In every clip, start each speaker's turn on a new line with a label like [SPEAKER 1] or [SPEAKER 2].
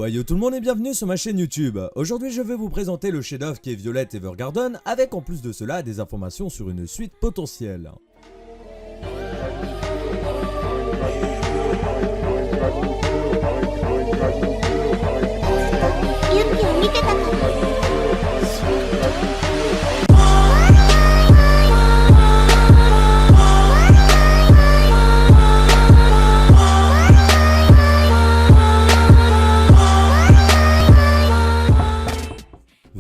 [SPEAKER 1] Yo tout le monde et bienvenue sur ma chaîne YouTube. Aujourd'hui je vais vous présenter le chef-d'œuvre qui est Violet Evergarden avec en plus de cela des informations sur une suite potentielle.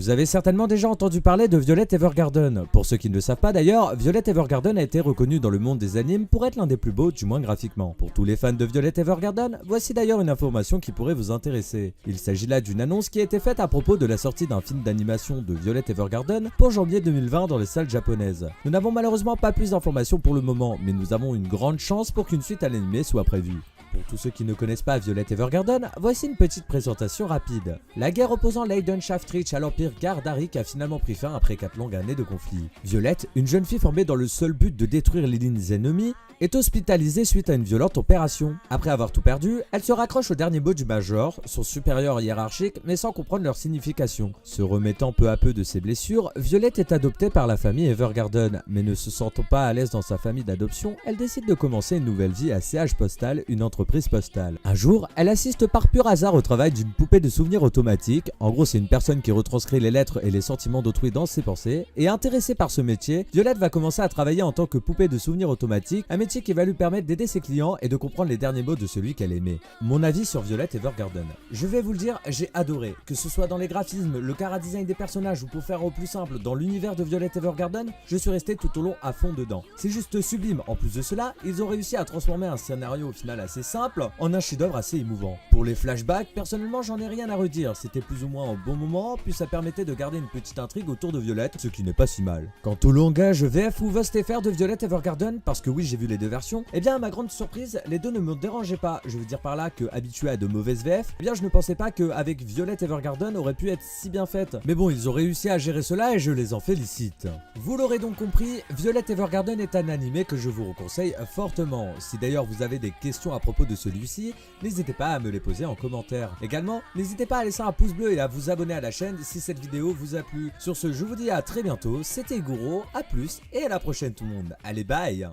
[SPEAKER 1] Vous avez certainement déjà entendu parler de Violet Evergarden. Pour ceux qui ne le savent pas d'ailleurs, Violet Evergarden a été reconnu dans le monde des animes pour être l'un des plus beaux, du moins graphiquement. Pour tous les fans de Violet Evergarden, voici d'ailleurs une information qui pourrait vous intéresser. Il s'agit là d'une annonce qui a été faite à propos de la sortie d'un film d'animation de Violet Evergarden pour janvier 2020 dans les salles japonaises. Nous n'avons malheureusement pas plus d'informations pour le moment, mais nous avons une grande chance pour qu'une suite à l'anime soit prévue. Pour tous ceux qui ne connaissent pas Violet Evergarden, voici une petite présentation rapide. La guerre opposant Leidenschaft-Reach à l'Empire Gardaric a finalement pris fin après 4 longues années de conflit. Violette, une jeune fille formée dans le seul but de détruire les lignes ennemies, est hospitalisée suite à une violente opération. Après avoir tout perdu, elle se raccroche au dernier mot du Major, son supérieur hiérarchique, mais sans comprendre leur signification. Se remettant peu à peu de ses blessures, Violette est adoptée par la famille Evergarden, mais ne se sentant pas à l'aise dans sa famille d'adoption, elle décide de commencer une nouvelle vie à CH Postal, une entreprise postale. Un jour, elle assiste par pur hasard au travail d'une poupée de souvenirs automatique. En gros, c'est une personne qui retranscrit les lettres et les sentiments d'autrui dans ses pensées. Et intéressée par ce métier, Violette va commencer à travailler en tant que poupée de souvenirs automatique, un métier qui va lui permettre d'aider ses clients et de comprendre les derniers mots de celui qu'elle aimait. Mon avis sur Violet Evergarden. Je vais vous le dire, j'ai adoré. Que ce soit dans les graphismes, le chara-design des personnages ou pour faire au plus simple, dans l'univers de Violet Evergarden, je suis resté tout au long à fond dedans. C'est juste sublime. En plus de cela, ils ont réussi à transformer un scénario au final assez simple en un chef-d'œuvre assez émouvant. Pour les flashbacks, personnellement j'en ai rien à redire. C'était plus ou moins au bon moment, puis ça permettait de garder une petite intrigue autour de Violet, ce qui n'est pas si mal. Quant au langage VF ou VOSTFR de Violet Evergarden, parce que oui j'ai vu les deux versions, eh bien à ma grande surprise, les deux ne me dérangeaient pas. Je veux dire par là que habitué à de mauvaises VF, eh bien je ne pensais pas qu'avec Violet Evergarden aurait pu être si bien faite. Mais bon, ils ont réussi à gérer cela et je les en félicite. Vous l'aurez donc compris, Violet Evergarden est un animé que je vous conseille fortement. Si d'ailleurs vous avez des questions à propos de celui-ci, n'hésitez pas à me les poser en commentaire. Également, n'hésitez pas à laisser un pouce bleu et à vous abonner à la chaîne si cette vidéo vous a plu. Sur ce, je vous dis à très bientôt, c'était Guro, à plus et à la prochaine tout le monde. Allez bye.